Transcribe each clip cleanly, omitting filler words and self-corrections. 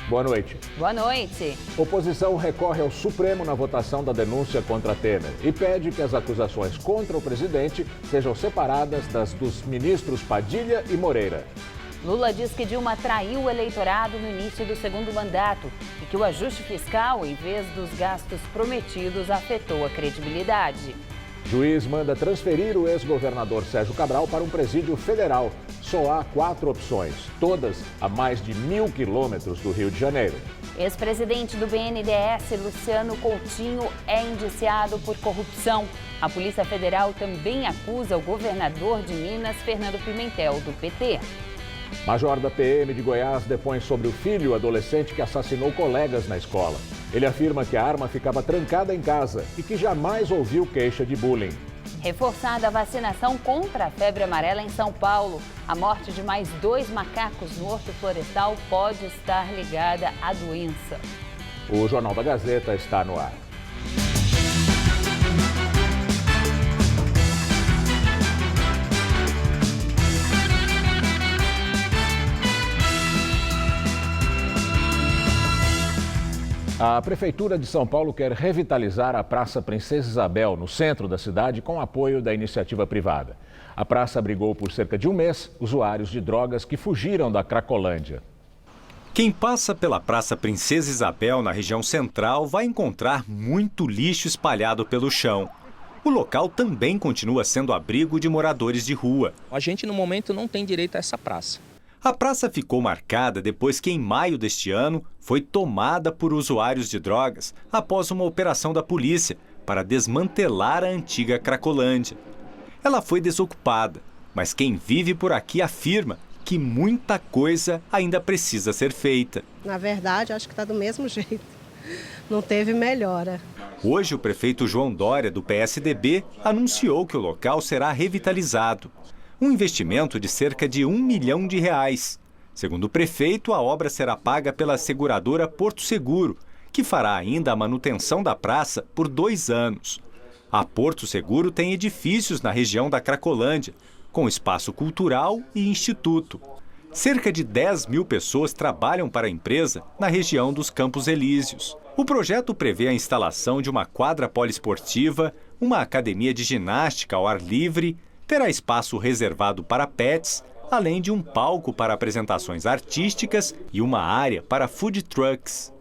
Boa noite. Boa noite. Oposição recorre ao Supremo na votação da denúncia contra Temer e pede que as acusações contra o presidente sejam separadas das dos ministros Padilha e Moreira. Lula diz que Dilma traiu o eleitorado no início do segundo mandato e que o ajuste fiscal, em vez dos gastos prometidos, afetou a credibilidade. Juiz manda transferir o ex-governador Sérgio Cabral para um presídio federal. Só há 4 opções, todas a mais de 1.000 quilômetros do Rio de Janeiro. Ex-presidente do BNDES, Luciano Coutinho, é indiciado por corrupção. A Polícia Federal também acusa o governador de Minas, Fernando Pimentel, do PT. Major da PM de Goiás depõe sobre o filho adolescente que assassinou colegas na escola. Ele afirma que a arma ficava trancada em casa e que jamais ouviu queixa de bullying. Reforçada a vacinação contra a febre amarela em São Paulo. A morte de mais 2 macacos no Horto Florestal pode estar ligada à doença. O Jornal da Gazeta está no ar. A Prefeitura de São Paulo quer revitalizar a Praça Princesa Isabel, no centro da cidade, com apoio da iniciativa privada. A praça abrigou por cerca de um mês usuários de drogas que fugiram da Cracolândia. Quem passa pela Praça Princesa Isabel, na região central, vai encontrar muito lixo espalhado pelo chão. O local também continua sendo abrigo de moradores de rua. A gente, no momento, não tem direito a essa praça. A praça ficou marcada depois que, em maio deste ano, foi tomada por usuários de drogas após uma operação da polícia para desmantelar a antiga Cracolândia. Ela foi desocupada, mas quem vive por aqui afirma que muita coisa ainda precisa ser feita. Na verdade, acho que está do mesmo jeito. Não teve melhora. Hoje, o prefeito João Dória, do PSDB, anunciou que o local será revitalizado. Um investimento de cerca de R$1 milhão. Segundo o prefeito, a obra será paga pela seguradora Porto Seguro, que fará ainda a manutenção da praça por 2 anos. A Porto Seguro tem edifícios na região da Cracolândia, com espaço cultural e instituto. Cerca de 10.000 pessoas trabalham para a empresa na região dos Campos Elíseos. O projeto prevê a instalação de uma quadra poliesportiva, uma academia de ginástica ao ar livre, terá espaço reservado para pets, além de um palco para apresentações artísticas e uma área para food trucks.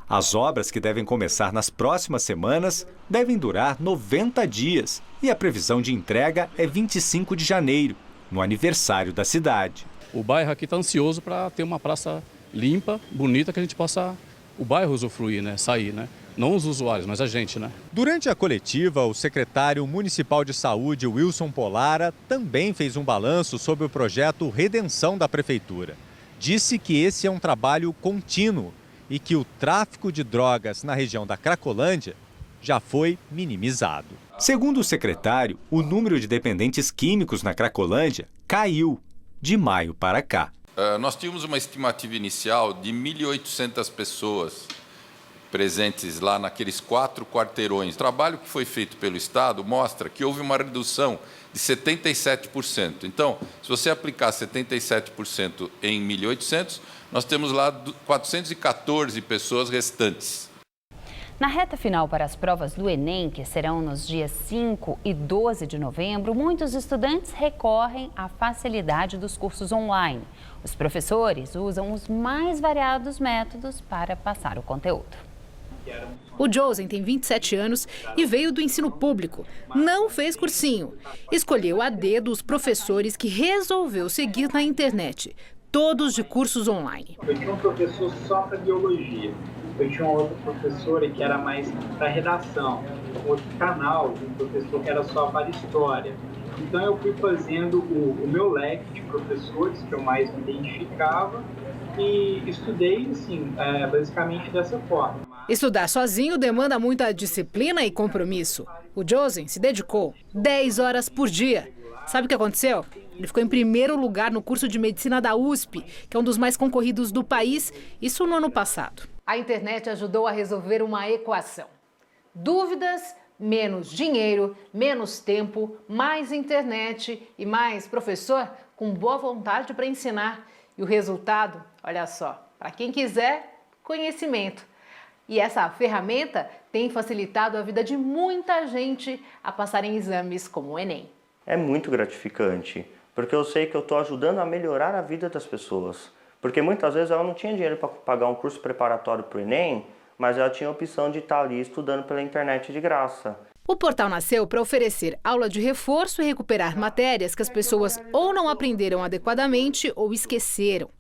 As obras, que devem começar nas próximas semanas, devem durar 90 dias e a previsão de entrega é 25 de janeiro, no aniversário da cidade. O bairro aqui está ansioso para ter uma praça limpa, bonita, que a gente possa, o bairro usufruir, né? Sair, né? Não os usuários, mas a gente, né? Durante a coletiva, o secretário municipal de saúde, Wilson Polara, também fez um balanço sobre o projeto Redenção da Prefeitura. Disse que esse é um trabalho contínuo e que o tráfico de drogas na região da Cracolândia já foi minimizado. Segundo o secretário, o número de dependentes químicos na Cracolândia caiu de maio para cá. Nós tínhamos uma estimativa inicial de 1.800 pessoas presentes lá naqueles 4 quarteirões. O trabalho que foi feito pelo Estado mostra que houve uma redução de 77%. Então, se você aplicar 77% em 1.800, nós temos lá 414 pessoas restantes. Na reta final para as provas do Enem, que serão nos dias 5 e 12 de novembro, muitos estudantes recorrem à facilidade dos cursos online. Os professores usam os mais variados métodos para passar o conteúdo. O Josen tem 27 anos e veio do ensino público. Não fez cursinho. Escolheu a dedo os professores que resolveu seguir na internet. Todos de cursos online. Eu tinha um professor só para biologia. Eu tinha um outro professor que era mais para redação. Um outro canal de um professor que era só para história. Então eu fui fazendo o meu leque de professores que eu mais me identificava e estudei, assim, basicamente dessa forma. Estudar sozinho demanda muita disciplina e compromisso. O Josen se dedicou 10 horas por dia. Sabe o que aconteceu? Ele ficou em primeiro lugar no curso de medicina da USP, que é um dos mais concorridos do país, isso no ano passado. A internet ajudou a resolver uma equação. Dúvidas, menos dinheiro, menos tempo, mais internet e mais professor com boa vontade para ensinar. E o resultado, olha só, para quem quiser, conhecimento. E essa ferramenta tem facilitado a vida de muita gente a passar em exames como o Enem. É muito gratificante, porque eu sei que eu estou ajudando a melhorar a vida das pessoas. Porque muitas vezes ela não tinha dinheiro para pagar um curso preparatório para o Enem, mas ela tinha a opção de estar ali estudando pela internet de graça. O portal nasceu para oferecer aula de reforço e recuperar matérias que as pessoas ou não aprenderam adequadamente ou esqueceram.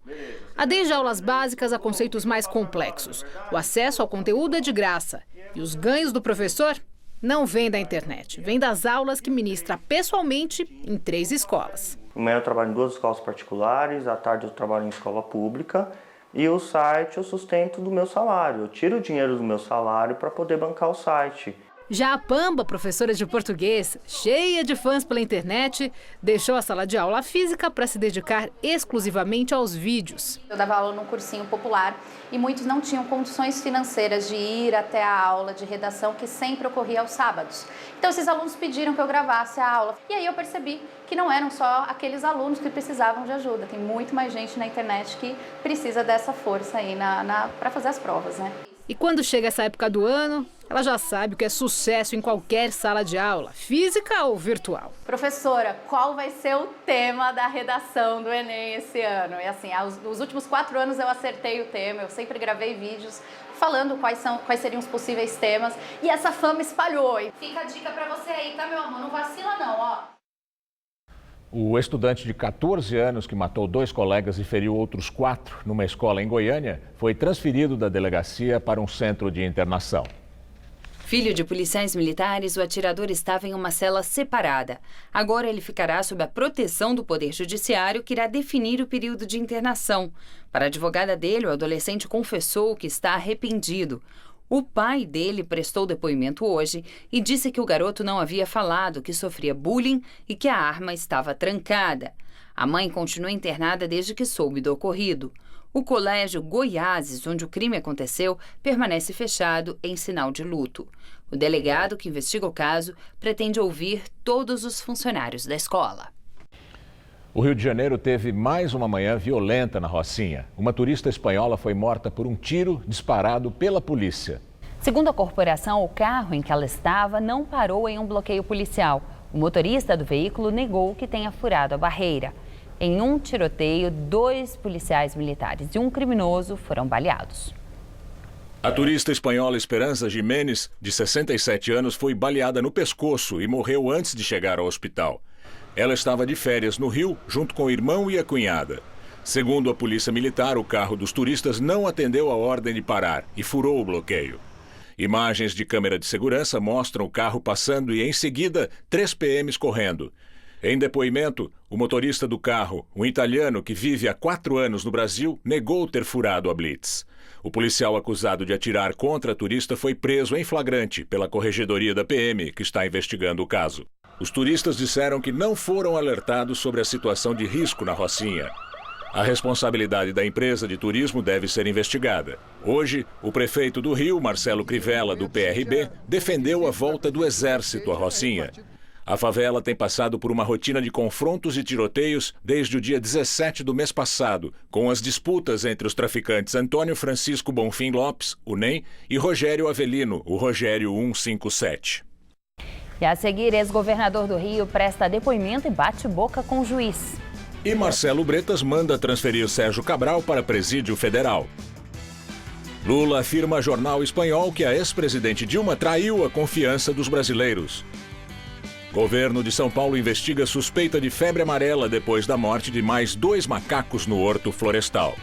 Há desde aulas básicas a conceitos mais complexos. O acesso ao conteúdo é de graça. E os ganhos do professor não vêm da internet, vêm das aulas que ministra pessoalmente em 3 escolas. De manhã eu trabalho em 2 escolas particulares, à tarde eu trabalho em escola pública. E o site eu sustento do meu salário. Eu tiro o dinheiro do meu salário para poder bancar o site. Já a Pamba, professora de português, cheia de fãs pela internet, deixou a sala de aula física para se dedicar exclusivamente aos vídeos. Eu dava aula num cursinho popular e muitos não tinham condições financeiras de ir até a aula de redação que sempre ocorria aos sábados. Então esses alunos pediram que eu gravasse a aula. E aí eu percebi que não eram só aqueles alunos que precisavam de ajuda. Tem muito mais gente na internet que precisa dessa força aí para fazer as provas, né? E quando chega essa época do ano, ela já sabe o que é sucesso em qualquer sala de aula, física ou virtual. Professora, qual vai ser o tema da redação do Enem esse ano? E assim, nos últimos 4 anos eu acertei o tema, eu sempre gravei vídeos falando quais seriam os possíveis temas e essa fama espalhou. E fica a dica pra você aí, tá, meu amor? Não vacila não, ó. O estudante de 14 anos que matou 2 colegas e feriu outros 4 numa escola em Goiânia foi transferido da delegacia para um centro de internação. Filho de policiais militares, o atirador estava em uma cela separada. Agora ele ficará sob a proteção do Poder Judiciário, que irá definir o período de internação. Para a advogada dele, o adolescente confessou que está arrependido. O pai dele prestou depoimento hoje e disse que o garoto não havia falado que sofria bullying e que a arma estava trancada. A mãe continua internada desde que soube do ocorrido. O colégio Goiáses, onde o crime aconteceu, permanece fechado em sinal de luto. O delegado que investiga o caso pretende ouvir todos os funcionários da escola. O Rio de Janeiro teve mais uma manhã violenta na Rocinha. Uma turista espanhola foi morta por um tiro disparado pela polícia. Segundo a corporação, o carro em que ela estava não parou em um bloqueio policial. O motorista do veículo negou que tenha furado a barreira. Em um tiroteio, 2 policiais militares e um criminoso foram baleados. A turista espanhola Esperanza Jiménez, de 67 anos, foi baleada no pescoço e morreu antes de chegar ao hospital. Ela estava de férias no Rio, junto com o irmão e a cunhada. Segundo a polícia militar, o carro dos turistas não atendeu a ordem de parar e furou o bloqueio. Imagens de câmera de segurança mostram o carro passando e, em seguida, 3 PMs correndo. Em depoimento, o motorista do carro, um italiano que vive há 4 anos no Brasil, negou ter furado a blitz. O policial acusado de atirar contra a turista foi preso em flagrante pela corregedoria da PM, que está investigando o caso. Os turistas disseram que não foram alertados sobre a situação de risco na Rocinha. A responsabilidade da empresa de turismo deve ser investigada. Hoje, o prefeito do Rio, Marcelo Crivella, do PRB, defendeu a volta do Exército à Rocinha. A favela tem passado por uma rotina de confrontos e tiroteios desde o dia 17 do mês passado, com as disputas entre os traficantes Antônio Francisco Bonfim Lopes, o NEM, e Rogério Avelino, o Rogério 157. E a seguir, ex-governador do Rio presta depoimento e bate boca com o juiz. E Marcelo Bretas manda transferir Sérgio Cabral para presídio federal. Lula afirma a jornal espanhol que a ex-presidente Dilma traiu a confiança dos brasileiros. Governo de São Paulo investiga suspeita de febre amarela depois da morte de mais 2 macacos no Horto Florestal.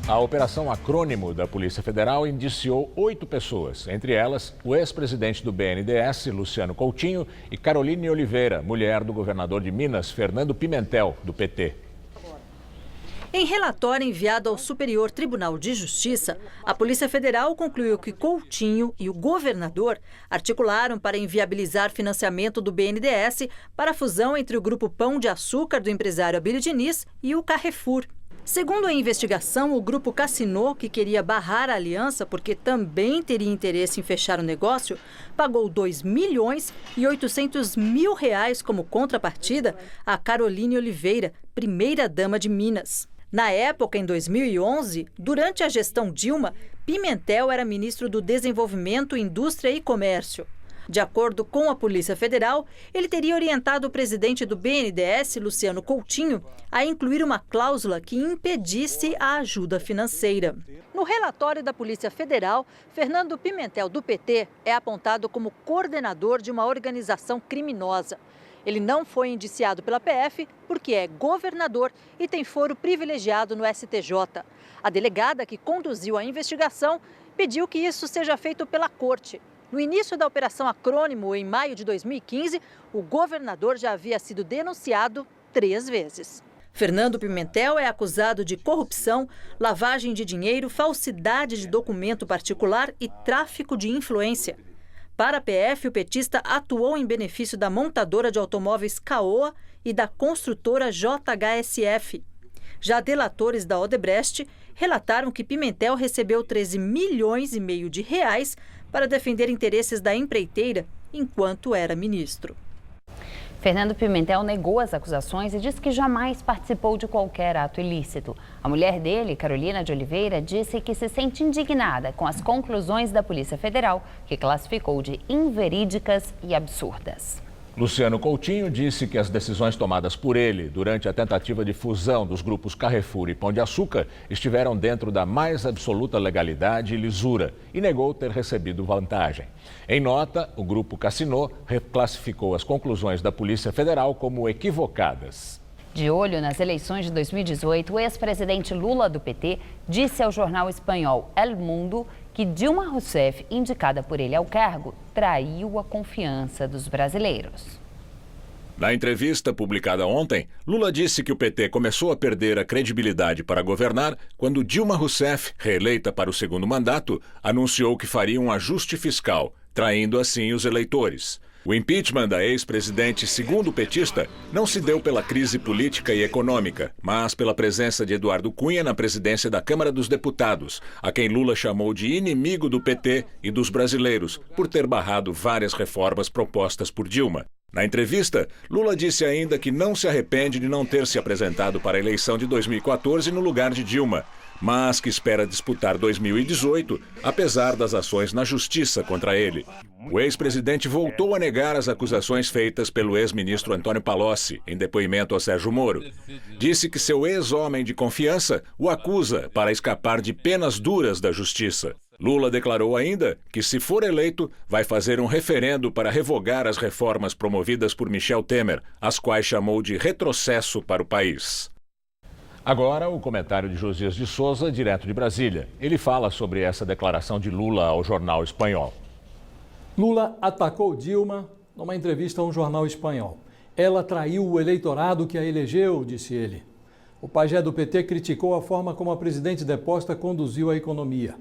A Operação Acrônimo da Polícia Federal indiciou 8 pessoas, entre elas o ex-presidente do BNDES, Luciano Coutinho, e Caroline Oliveira, mulher do governador de Minas, Fernando Pimentel, do PT. Em relatório enviado ao Superior Tribunal de Justiça, a Polícia Federal concluiu que Coutinho e o governador articularam para inviabilizar financiamento do BNDES para a fusão entre o Grupo Pão de Açúcar do empresário Abílio Diniz e o Carrefour. Segundo a investigação, o grupo Cassino, que queria barrar a aliança porque também teria interesse em fechar o negócio, pagou R$2,8 milhões como contrapartida a Caroline Oliveira, primeira-dama de Minas. Na época, em 2011, durante a gestão Dilma, Pimentel era ministro do Desenvolvimento, Indústria e Comércio. De acordo com a Polícia Federal, ele teria orientado o presidente do BNDES, Luciano Coutinho, a incluir uma cláusula que impedisse a ajuda financeira. No relatório da Polícia Federal, Fernando Pimentel, do PT, é apontado como coordenador de uma organização criminosa. Ele não foi indiciado pela PF porque é governador e tem foro privilegiado no STJ. A delegada que conduziu a investigação pediu que isso seja feito pela corte. No início da Operação Acrônimo, em maio de 2015, o governador já havia sido denunciado 3 vezes. Fernando Pimentel é acusado de corrupção, lavagem de dinheiro, falsidade de documento particular e tráfico de influência. Para a PF, o petista atuou em benefício da montadora de automóveis Caoa e da construtora JHSF. Já delatores da Odebrecht relataram que Pimentel recebeu 13,5 milhões de reais para defender interesses da empreiteira enquanto era ministro. Fernando Pimentel negou as acusações e disse que jamais participou de qualquer ato ilícito. A mulher dele, Carolina de Oliveira, disse que se sente indignada com as conclusões da Polícia Federal, que classificou de inverídicas e absurdas. Luciano Coutinho disse que as decisões tomadas por ele durante a tentativa de fusão dos grupos Carrefour e Pão de Açúcar estiveram dentro da mais absoluta legalidade e lisura e negou ter recebido vantagem. Em nota, o grupo Cassinô reclassificou as conclusões da Polícia Federal como equivocadas. De olho nas eleições de 2018, o ex-presidente Lula do PT disse ao jornal espanhol El Mundo que Dilma Rousseff, indicada por ele ao cargo, traiu a confiança dos brasileiros. Na entrevista publicada ontem, Lula disse que o PT começou a perder a credibilidade para governar quando Dilma Rousseff, reeleita para o 2º mandato, anunciou que faria um ajuste fiscal, traindo assim os eleitores. O impeachment da ex-presidente, segundo o petista, não se deu pela crise política e econômica, mas pela presença de Eduardo Cunha na presidência da Câmara dos Deputados, a quem Lula chamou de inimigo do PT e dos brasileiros, por ter barrado várias reformas propostas por Dilma. Na entrevista, Lula disse ainda que não se arrepende de não ter se apresentado para a eleição de 2014 no lugar de Dilma, mas que espera disputar 2018, apesar das ações na justiça contra ele. O ex-presidente voltou a negar as acusações feitas pelo ex-ministro Antônio Palocci, em depoimento ao Sérgio Moro. Disse que seu ex-homem de confiança o acusa para escapar de penas duras da justiça. Lula declarou ainda que, se for eleito, vai fazer um referendo para revogar as reformas promovidas por Michel Temer, as quais chamou de retrocesso para o país. Agora, o comentário de Josias de Souza, direto de Brasília. Ele fala sobre essa declaração de Lula ao jornal espanhol. Lula atacou Dilma numa entrevista a um jornal espanhol. Ela traiu o eleitorado que a elegeu, disse ele. O pajé do PT criticou a forma como a presidente deposta conduziu a economia.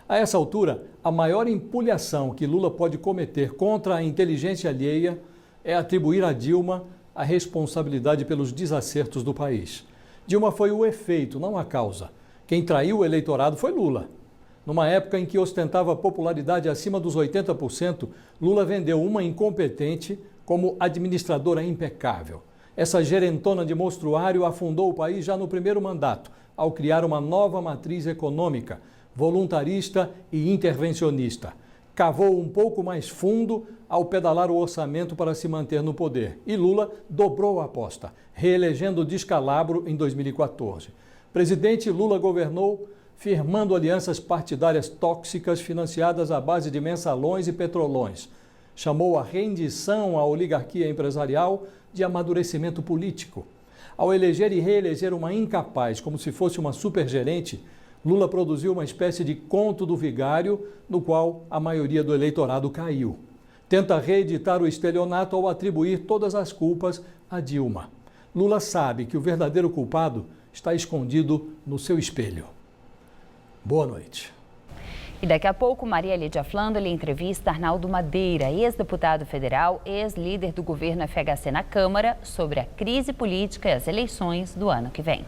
A essa altura, a maior empulhação que Lula pode cometer contra a inteligência alheia é atribuir a Dilma a responsabilidade pelos desacertos do país. Dilma foi o efeito, não a causa. Quem traiu o eleitorado foi Lula. Numa época em que ostentava popularidade acima dos 80%, Lula vendeu uma incompetente como administradora impecável. Essa gerentona de monstruário afundou o país já no 1º mandato, ao criar uma nova matriz econômica, voluntarista e intervencionista. Cavou um pouco mais fundo ao pedalar o orçamento para se manter no poder. E Lula dobrou a aposta, reelegendo o descalabro em 2014. Presidente Lula governou firmando alianças partidárias tóxicas financiadas à base de mensalões e petrolões. Chamou a rendição à oligarquia empresarial de amadurecimento político. Ao eleger e reeleger uma incapaz como se fosse uma supergerente, Lula produziu uma espécie de conto do vigário no qual a maioria do eleitorado caiu. Tenta reeditar o estelionato ao atribuir todas as culpas a Dilma. Lula sabe que o verdadeiro culpado está escondido no seu espelho. Boa noite. E daqui a pouco, Maria Lídia Flandoli entrevista Arnaldo Madeira, ex-deputado federal, ex-líder do governo FHC na Câmara, sobre a crise política e as eleições do ano que vem.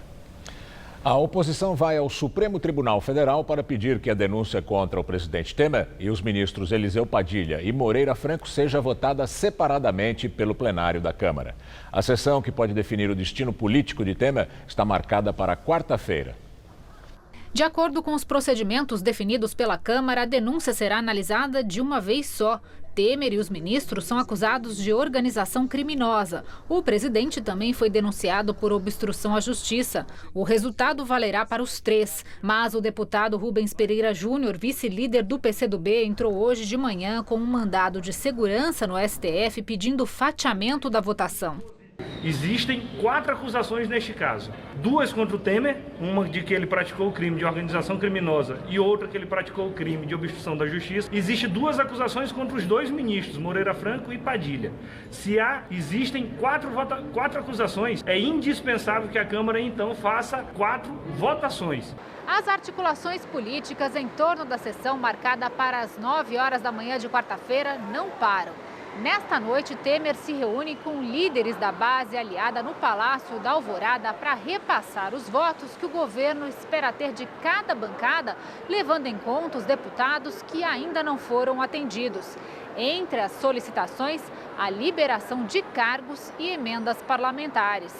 A oposição vai ao Supremo Tribunal Federal para pedir que a denúncia contra o presidente Temer e os ministros Eliseu Padilha e Moreira Franco seja votada separadamente pelo plenário da Câmara. A sessão, que pode definir o destino político de Temer, está marcada para quarta-feira. De acordo com os procedimentos definidos pela Câmara, a denúncia será analisada de uma vez só. Temer e os ministros são acusados de organização criminosa. O presidente também foi denunciado por obstrução à justiça. O resultado valerá para os três. Mas o deputado Rubens Pereira Júnior, vice-líder do PCdoB, entrou hoje de manhã com um mandado de segurança no STF pedindo fatiamento da votação. Existem 4 acusações neste caso. 2 contra o Temer, uma de que ele praticou o crime de organização criminosa e outra que ele praticou o crime de obstrução da justiça. Existem 2 acusações contra os 2 ministros, Moreira Franco e Padilha. Existem 4 acusações, é indispensável que a Câmara então faça 4 votações. As articulações políticas em torno da sessão marcada para as 9 horas da manhã de quarta-feira não param. Nesta noite, Temer se reúne com líderes da base aliada no Palácio da Alvorada para repassar os votos que o governo espera ter de cada bancada, levando em conta os deputados que ainda não foram atendidos. Entre as solicitações, a liberação de cargos e emendas parlamentares.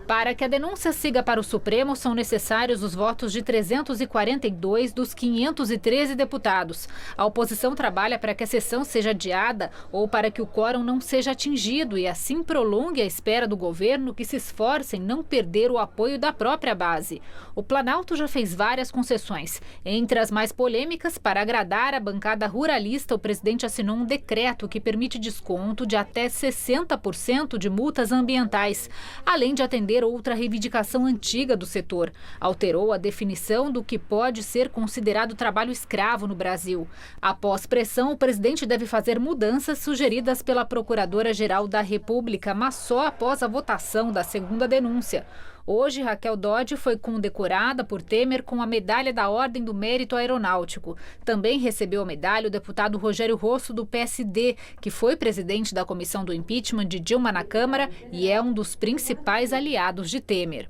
Para que a denúncia siga para o Supremo, são necessários os votos de 342 dos 513 deputados. A oposição trabalha para que a sessão seja adiada ou para que o quórum não seja atingido e assim prolongue a espera do governo, que se esforce em não perder o apoio da própria base. O Planalto já fez várias concessões. Entre as mais polêmicas, para agradar a bancada ruralista, o presidente assinou um decreto que permite desconto de até 60% de multas ambientais, além de atender outra reivindicação antiga do setor. Alterou a definição do que pode ser considerado trabalho escravo no Brasil. Após pressão, o presidente deve fazer mudanças sugeridas pela Procuradora-Geral da República, mas só após a votação da segunda denúncia. Hoje, Raquel Dodge foi condecorada por Temer com a Medalha da Ordem do Mérito Aeronáutico. Também recebeu a medalha o deputado Rogério Rosso, do PSD, que foi presidente da comissão do impeachment de Dilma na Câmara e é um dos principais aliados de Temer.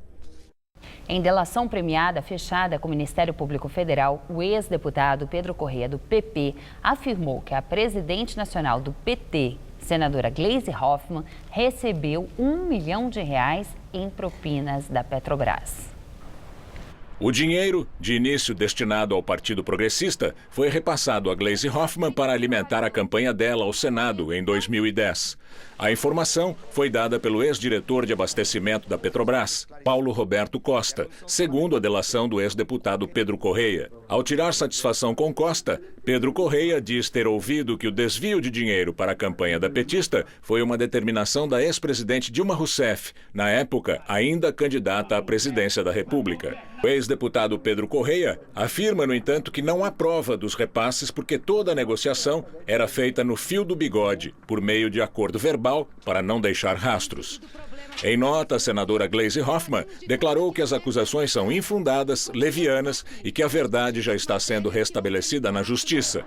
Em delação premiada fechada com o Ministério Público Federal, o ex-deputado Pedro Correia, do PP, afirmou que a presidente nacional do PT, senadora Gleisi Hoffmann, recebeu R$1 milhão em propinas da Petrobras. O dinheiro, de início destinado ao Partido Progressista, foi repassado a Gleisi Hoffmann para alimentar a campanha dela ao Senado em 2010. A informação foi dada pelo ex-diretor de abastecimento da Petrobras, Paulo Roberto Costa, segundo a delação do ex-deputado Pedro Correia. Ao tirar satisfação com Costa, Pedro Correia diz ter ouvido que o desvio de dinheiro para a campanha da petista foi uma determinação da ex-presidente Dilma Rousseff, na época ainda candidata à presidência da República. O ex-deputado Pedro Correia afirma, no entanto, que não há prova dos repasses porque toda a negociação era feita no fio do bigode, por meio de acordo verbal, para não deixar rastros. Em nota, a senadora Gleisi Hoffmann declarou que as acusações são infundadas, levianas e que a verdade já está sendo restabelecida na justiça.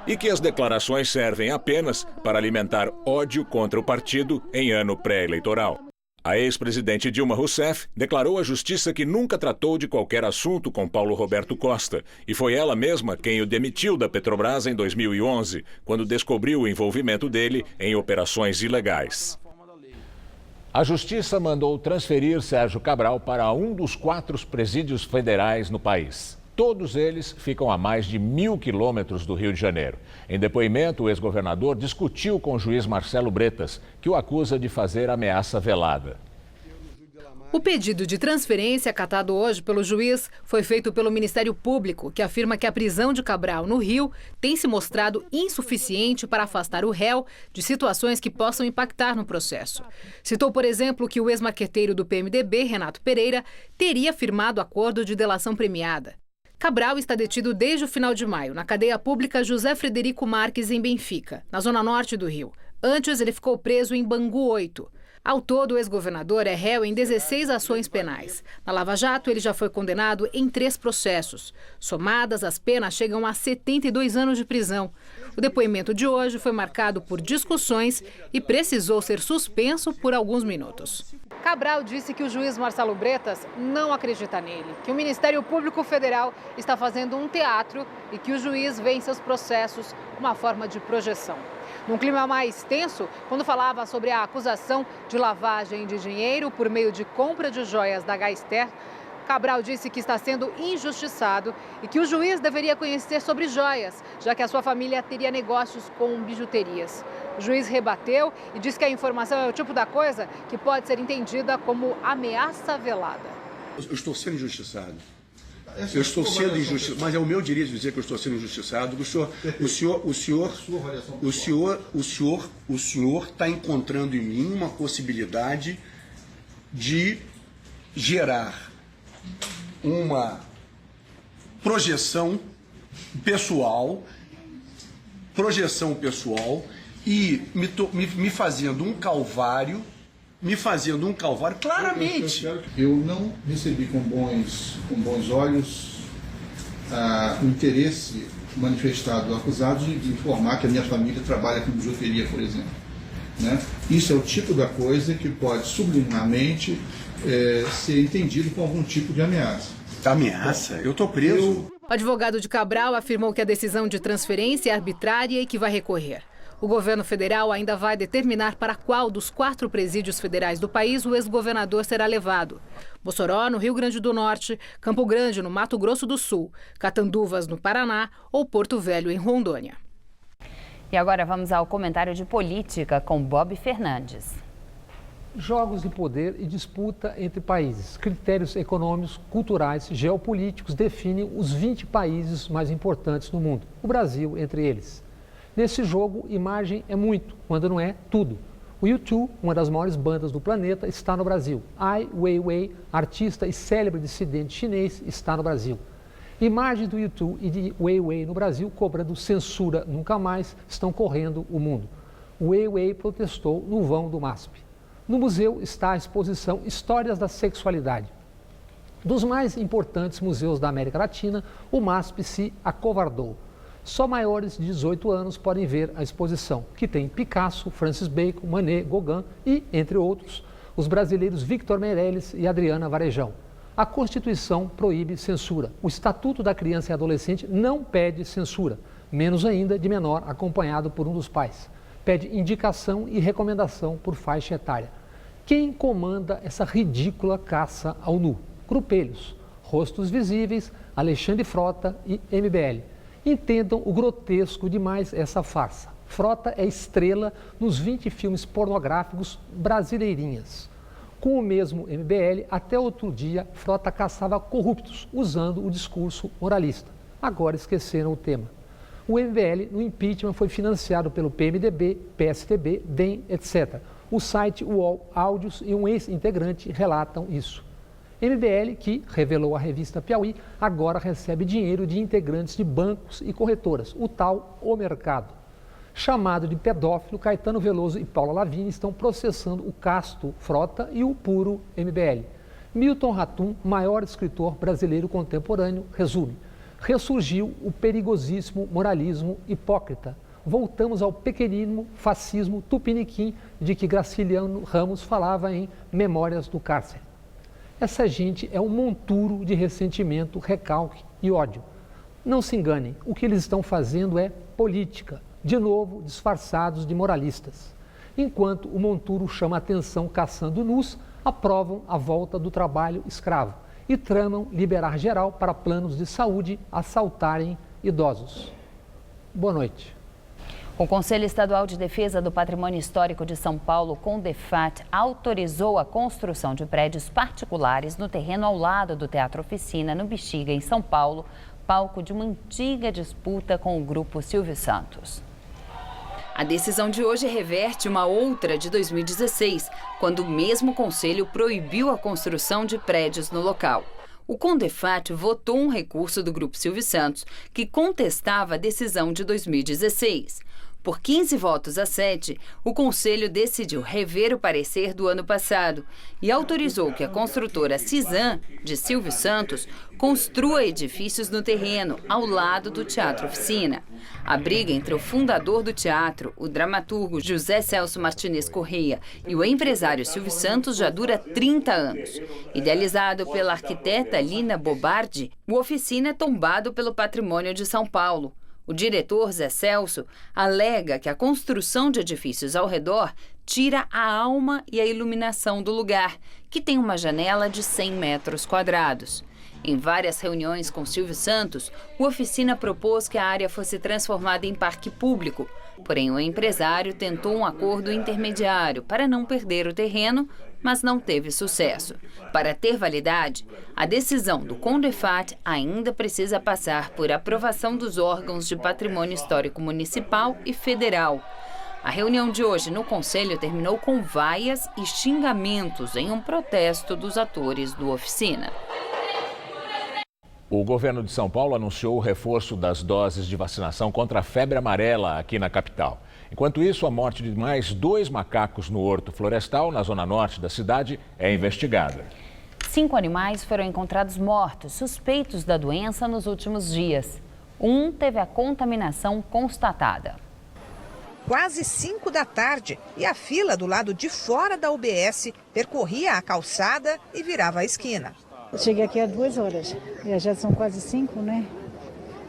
E que as declarações servem apenas para alimentar ódio contra o partido em ano pré-eleitoral. A ex-presidente Dilma Rousseff declarou à justiça que nunca tratou de qualquer assunto com Paulo Roberto Costa e foi ela mesma quem o demitiu da Petrobras em 2011, quando descobriu o envolvimento dele em operações ilegais. A justiça mandou transferir Sérgio Cabral para um dos 4 presídios federais no país. Todos eles ficam a mais de 1.000 quilômetros do Rio de Janeiro. Em depoimento, o ex-governador discutiu com o juiz Marcelo Bretas, que o acusa de fazer ameaça velada. O pedido de transferência, acatado hoje pelo juiz, foi feito pelo Ministério Público, que afirma que a prisão de Cabral no Rio tem se mostrado insuficiente para afastar o réu de situações que possam impactar no processo. Citou, por exemplo, que o ex-marqueteiro do PMDB, Renato Pereira, teria firmado acordo de delação premiada. Cabral está detido desde o final de maio, na cadeia pública José Frederico Marques, em Benfica, na zona norte do Rio. Antes, ele ficou preso em Bangu 8. Ao todo, o ex-governador é réu em 16 ações penais. Na Lava Jato, ele já foi condenado em 3 processos. Somadas, as penas chegam a 72 anos de prisão. O depoimento de hoje foi marcado por discussões e precisou ser suspenso por alguns minutos. Cabral disse que o juiz Marcelo Bretas não acredita nele, que o Ministério Público Federal está fazendo um teatro e que o juiz vê em seus processos uma forma de projeção. Num clima mais tenso, quando falava sobre a acusação de lavagem de dinheiro por meio de compra de joias da Gaster, Cabral disse que está sendo injustiçado e que o juiz deveria conhecer sobre joias, já que a sua família teria negócios com bijuterias. O juiz rebateu e disse que a informação é o tipo da coisa que pode ser entendida como ameaça velada. Eu estou sendo injustiçado. Eu estou sendo injustiçado, mas é o meu direito dizer que eu estou sendo injustiçado. O senhor está encontrando em mim uma possibilidade de gerar uma projeção pessoal e me fazendo um calvário, claramente. Eu não recebi com bons olhos o interesse manifestado do acusado de informar que a minha família trabalha com bijuteria, por exemplo. Né? Isso é o tipo da coisa que pode subliminarmente ser entendido com algum tipo de ameaça. Ameaça? Eu estou preso. O advogado de Cabral afirmou que a decisão de transferência é arbitrária e que vai recorrer. O governo federal ainda vai determinar para qual dos 4 presídios federais do país o ex-governador será levado. Mossoró, no Rio Grande do Norte, Campo Grande, no Mato Grosso do Sul, Catanduvas, no Paraná ou Porto Velho, em Rondônia. E agora vamos ao comentário de política com Bob Fernandes. Jogos de poder e disputa entre países. Critérios econômicos, culturais, geopolíticos definem os 20 países mais importantes no mundo. O Brasil entre eles. Nesse jogo, imagem é muito, quando não é tudo. O U2, uma das maiores bandas do planeta, está no Brasil. Ai Weiwei, artista e célebre dissidente chinês, está no Brasil. Imagens do U2 e de Weiwei no Brasil, cobrando censura nunca mais, estão correndo o mundo. O Weiwei protestou no vão do MASP. No museu está a exposição Histórias da Sexualidade. Dos mais importantes museus da América Latina, o MASP se acovardou. Só maiores de 18 anos podem ver a exposição, que tem Picasso, Francis Bacon, Manet, Gauguin e, entre outros, os brasileiros Victor Meirelles e Adriana Varejão. A Constituição proíbe censura. O Estatuto da Criança e Adolescente não pede censura, menos ainda de menor acompanhado por um dos pais. Pede indicação e recomendação por faixa etária. Quem comanda essa ridícula caça ao nu? Grupelhos, rostos visíveis, Alexandre Frota e MBL. Entendam o grotesco demais essa farsa. Frota é estrela nos 20 filmes pornográficos brasileirinhas. Com o mesmo MBL, até outro dia, Frota caçava corruptos, usando o discurso moralista. Agora esqueceram o tema. O MBL, no impeachment, foi financiado pelo PMDB, PSDB, DEM, etc. O site UOL Áudios e um ex-integrante relatam isso. MBL, que revelou à revista Piauí, agora recebe dinheiro de integrantes de bancos e corretoras, o tal O Mercado. Chamado de pedófilo, Caetano Veloso e Paula Lavigne estão processando o casto Frota e o puro MBL. Milton Ratum, maior escritor brasileiro contemporâneo, resume: ressurgiu o perigosíssimo moralismo hipócrita. Voltamos ao pequenino fascismo tupiniquim de que Graciliano Ramos falava em Memórias do Cárcere. Essa gente é um monturo de ressentimento, recalque e ódio. Não se enganem, o que eles estão fazendo é política, de novo disfarçados de moralistas. Enquanto o monturo chama atenção caçando nus, aprovam a volta do trabalho escravo e tramam liberar geral para planos de saúde assaltarem idosos. Boa noite. O Conselho Estadual de Defesa do Patrimônio Histórico de São Paulo, CONDEFAT, autorizou a construção de prédios particulares no terreno ao lado do Teatro Oficina, no Bexiga, em São Paulo, palco de uma antiga disputa com o grupo Silvio Santos. A decisão de hoje reverte uma outra de 2016, quando o mesmo conselho proibiu a construção de prédios no local. O CONDEFAT votou um recurso do grupo Silvio Santos, que contestava a decisão de 2016. Por 15 votos a 7, o Conselho decidiu rever o parecer do ano passado e autorizou que a construtora Cisan, de Silvio Santos, construa edifícios no terreno, ao lado do Teatro Oficina. A briga entre o fundador do teatro, o dramaturgo José Celso Martinez Correia, e o empresário Silvio Santos já dura 30 anos. Idealizado pela arquiteta Lina Bobardi, o Oficina é tombado pelo Patrimônio de São Paulo. O diretor Zé Celso alega que a construção de edifícios ao redor tira a alma e a iluminação do lugar, que tem uma janela de 100 metros quadrados. Em várias reuniões com Silvio Santos, o Oficina propôs que a área fosse transformada em parque público. Porém, o empresário tentou um acordo intermediário para não perder o terreno, mas não teve sucesso. Para ter validade, a decisão do CONDEFAT ainda precisa passar por aprovação dos órgãos de patrimônio histórico municipal e federal. A reunião de hoje no Conselho terminou com vaias e xingamentos em um protesto dos atores do Oficina. O governo de São Paulo anunciou o reforço das doses de vacinação contra a febre amarela aqui na capital. Enquanto isso, a morte de mais 2 macacos no Horto Florestal, na zona norte da cidade, é investigada. 5 animais foram encontrados mortos, suspeitos da doença nos últimos dias. Um teve a contaminação constatada. Quase 5 da tarde e a fila do lado de fora da UBS percorria a calçada e virava a esquina. Eu cheguei aqui há 2 horas, e já são quase 5, né?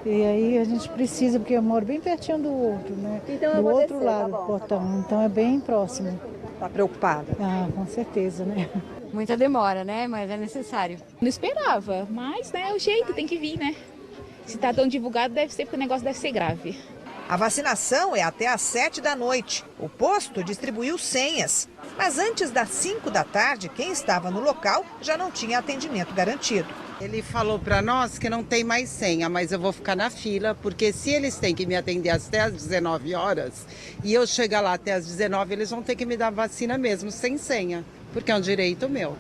E aí a gente precisa, porque eu moro bem pertinho do outro, né? Então, do outro lado do portão, então é bem próximo. Está preocupada? Ah, com certeza, né? Muita demora, né? Mas é necessário. Não esperava, mas é o jeito, tem que vir, né? Se está tão divulgado, deve ser porque o negócio deve ser grave. A vacinação é até às 7 da noite. O posto distribuiu senhas. Mas antes das 5 da tarde, quem estava no local já não tinha atendimento garantido. Ele falou para nós que não tem mais senha, mas eu vou ficar na fila, porque se eles têm que me atender até às 19 horas e eu chegar lá até às 19, eles vão ter que me dar vacina mesmo, sem senha, porque é um direito meu.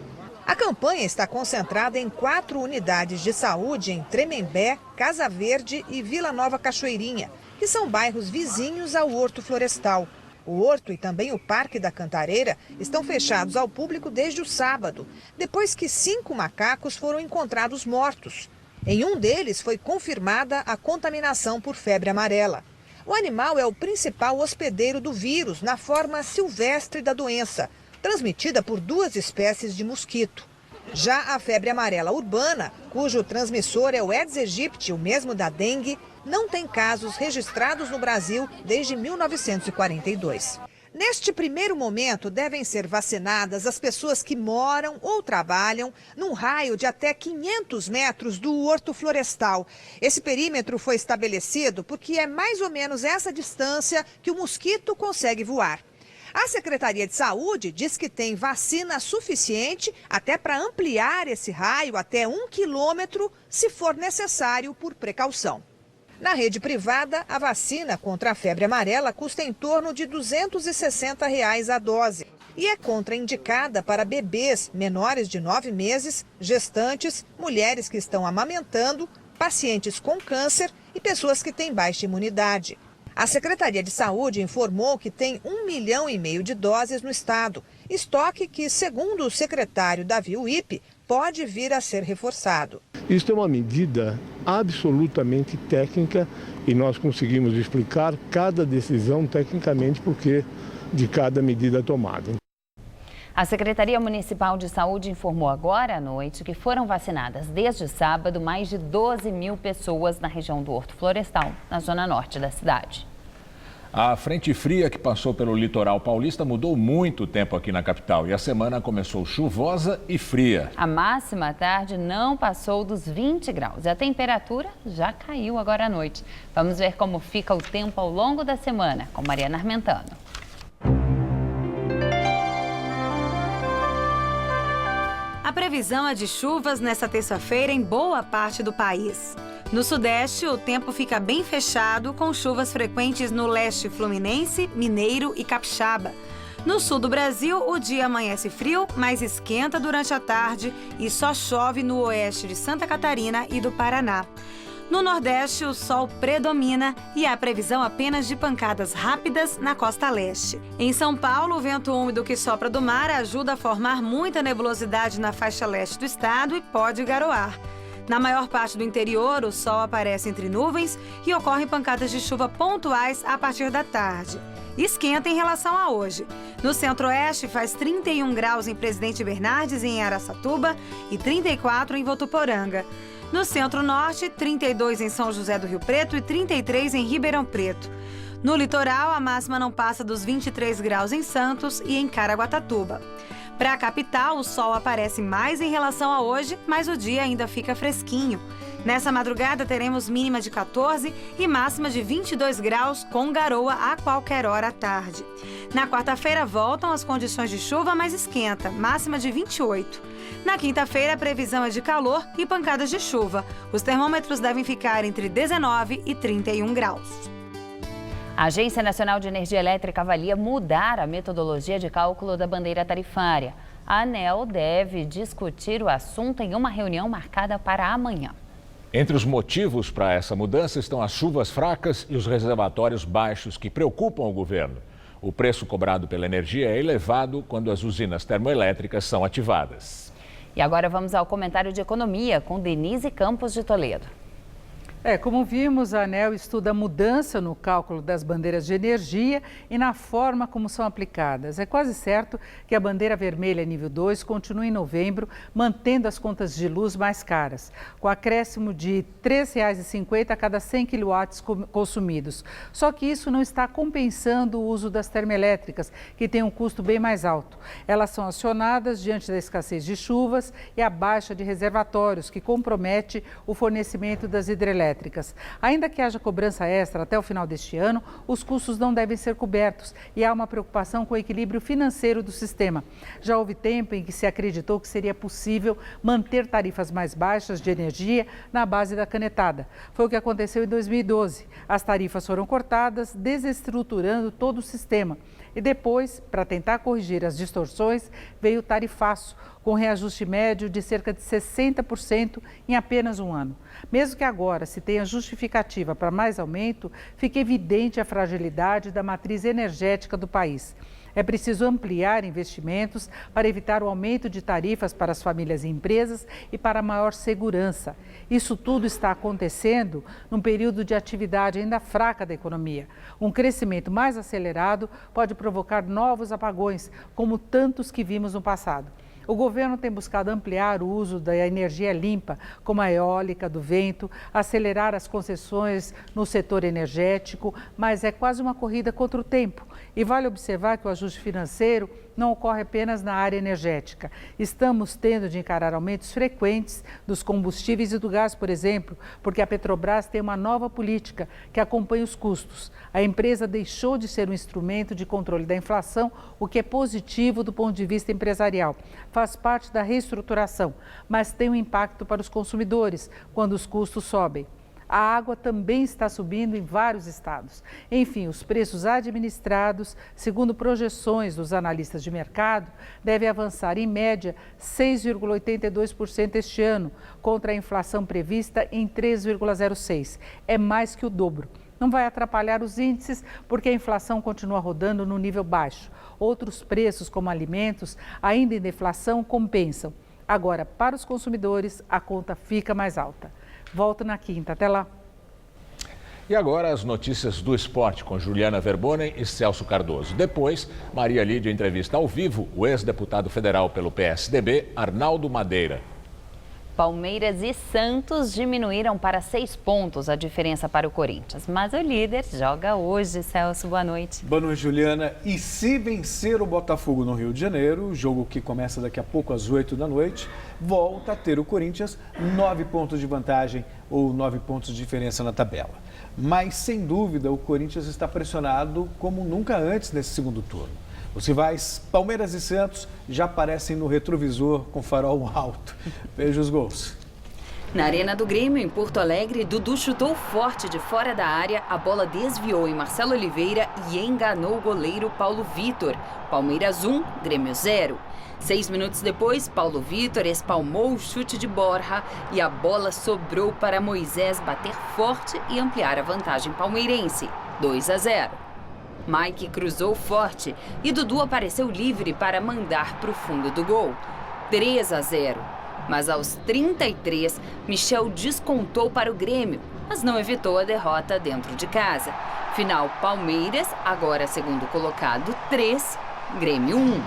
A campanha está concentrada em 4 unidades de saúde em Tremembé, Casa Verde e Vila Nova Cachoeirinha, que são bairros vizinhos ao Horto Florestal. O Horto e também o Parque da Cantareira estão fechados ao público desde o sábado, depois que 5 macacos foram encontrados mortos. Em um deles foi confirmada a contaminação por febre amarela. O animal é o principal hospedeiro do vírus na forma silvestre da doença, transmitida por 2 espécies de mosquito. Já a febre amarela urbana, cujo transmissor é o Aedes aegypti, o mesmo da dengue, não tem casos registrados no Brasil desde 1942. Neste primeiro momento, devem ser vacinadas as pessoas que moram ou trabalham num raio de até 500 metros do Horto Florestal. Esse perímetro foi estabelecido porque é mais ou menos essa distância que o mosquito consegue voar. A Secretaria de Saúde diz que tem vacina suficiente até para ampliar esse raio até 1 quilômetro, se for necessário, por precaução. Na rede privada, a vacina contra a febre amarela custa em torno de R$ 260 a dose e é contraindicada para bebês menores de 9 meses, gestantes, mulheres que estão amamentando, pacientes com câncer e pessoas que têm baixa imunidade. A Secretaria de Saúde informou que tem 1,5 milhão de doses no estado, estoque que, segundo o secretário Davi Uip, pode vir a ser reforçado. Isso é uma medida absolutamente técnica e nós conseguimos explicar cada decisão tecnicamente porque de cada medida tomada. A Secretaria Municipal de Saúde informou agora à noite que foram vacinadas desde sábado mais de 12 mil pessoas na região do Horto Florestal, na zona norte da cidade. A frente fria que passou pelo litoral paulista mudou muito o tempo aqui na capital e a semana começou chuvosa e fria. A máxima à tarde não passou dos 20 graus e a temperatura já caiu agora à noite. Vamos ver como fica o tempo ao longo da semana com Mariana Armentano. A previsão é de chuvas nesta terça-feira em boa parte do país. No sudeste, o tempo fica bem fechado, com chuvas frequentes no leste fluminense, mineiro e capixaba. No sul do Brasil, o dia amanhece frio, mas esquenta durante a tarde e só chove no oeste de Santa Catarina e do Paraná. No Nordeste, o sol predomina e há previsão apenas de pancadas rápidas na costa leste. Em São Paulo, o vento úmido que sopra do mar ajuda a formar muita nebulosidade na faixa leste do estado e pode garoar. Na maior parte do interior, o sol aparece entre nuvens e ocorrem pancadas de chuva pontuais a partir da tarde. Esquenta em relação a hoje. No centro-oeste, faz 31 graus em Presidente Bernardes e em Araçatuba e 34 em Votuporanga. No Centro-Norte, 32 em São José do Rio Preto e 33 em Ribeirão Preto. No litoral, a máxima não passa dos 23 graus em Santos e em Caraguatatuba. Para a capital, o sol aparece mais em relação a hoje, mas o dia ainda fica fresquinho. Nessa madrugada, teremos mínima de 14 e máxima de 22 graus, com garoa a qualquer hora à tarde. Na quarta-feira, voltam as condições de chuva, mas esquenta, máxima de 28. Na quinta-feira, a previsão é de calor e pancadas de chuva. Os termômetros devem ficar entre 19 e 31 graus. A Agência Nacional de Energia Elétrica avalia mudar a metodologia de cálculo da bandeira tarifária. A ANEEL deve discutir o assunto em uma reunião marcada para amanhã. Entre os motivos para essa mudança estão as chuvas fracas e os reservatórios baixos que preocupam o governo. O preço cobrado pela energia é elevado quando as usinas termoelétricas são ativadas. E agora vamos ao comentário de economia com Denise Campos de Toledo. Como vimos, a ANEEL estuda a mudança no cálculo das bandeiras de energia e na forma como são aplicadas. É quase certo que a bandeira vermelha nível 2 continue em novembro, mantendo as contas de luz mais caras, com acréscimo de R$ 3,50 a cada 100 kW consumidos. Só que isso não está compensando o uso das termoelétricas, que tem um custo bem mais alto. Elas são acionadas diante da escassez de chuvas e a baixa de reservatórios, que compromete o fornecimento das hidrelétricas. Ainda que haja cobrança extra até o final deste ano, os custos não devem ser cobertos e há uma preocupação com o equilíbrio financeiro do sistema. Já houve tempo em que se acreditou que seria possível manter tarifas mais baixas de energia na base da canetada. Foi o que aconteceu em 2012. As tarifas foram cortadas, desestruturando todo o sistema. E depois, para tentar corrigir as distorções, veio o tarifaço, com reajuste médio de cerca de 60% em apenas um ano. Mesmo que agora se tenha justificativa para mais aumento, fica evidente a fragilidade da matriz energética do país. É preciso ampliar investimentos para evitar o aumento de tarifas para as famílias e empresas e para maior segurança. Isso tudo está acontecendo num período de atividade ainda fraca da economia. Um crescimento mais acelerado pode provocar novos apagões, como tantos que vimos no passado. O governo tem buscado ampliar o uso da energia limpa, como a eólica, do vento, acelerar as concessões no setor energético, mas é quase uma corrida contra o tempo. E vale observar que o ajuste financeiro não ocorre apenas na área energética. Estamos tendo de encarar aumentos frequentes dos combustíveis e do gás, por exemplo, porque a Petrobras tem uma nova política que acompanha os custos. A empresa deixou de ser um instrumento de controle da inflação, o que é positivo do ponto de vista empresarial. Faz parte da reestruturação, mas tem um impacto para os consumidores quando os custos sobem. A água também está subindo em vários estados. Enfim, os preços administrados, segundo projeções dos analistas de mercado, devem avançar em média 6,82% este ano, contra a inflação prevista em 3,06%. É mais que o dobro. Não vai atrapalhar os índices, porque a inflação continua rodando no nível baixo. Outros preços, como alimentos, ainda em deflação, compensam. Agora, para os consumidores, a conta fica mais alta. Volto na quinta. Até lá. E agora as notícias do esporte com Juliana Verbonen e Celso Cardoso. Depois, Maria Lídia entrevista ao vivo o ex-deputado federal pelo PSDB, Arnaldo Madeira. Palmeiras e Santos diminuíram para 6 pontos a diferença para o Corinthians. Mas o líder joga hoje. Celso, boa noite. Boa noite, Juliana. E se vencer o Botafogo no Rio de Janeiro, o jogo que começa daqui a pouco às 8 da noite, volta a ter o Corinthians 9 pontos de vantagem ou 9 pontos de diferença na tabela. Mas, sem dúvida, o Corinthians está pressionado como nunca antes nesse segundo turno. Os rivais Palmeiras e Santos já aparecem no retrovisor com farol alto. Veja os gols. Na Arena do Grêmio, em Porto Alegre, Dudu chutou forte de fora da área, a bola desviou em Marcelo Oliveira e enganou o goleiro Paulo Vitor. Palmeiras 1, Grêmio 0. 6 minutos depois, Paulo Vitor espalmou o chute de Borja e a bola sobrou para Moisés bater forte e ampliar a vantagem palmeirense, 2-0. Mike cruzou forte e Dudu apareceu livre para mandar para o fundo do gol, 3-0. Mas aos 33, Michel descontou para o Grêmio, mas não evitou a derrota dentro de casa. Final Palmeiras, agora segundo colocado, 3, Grêmio 1.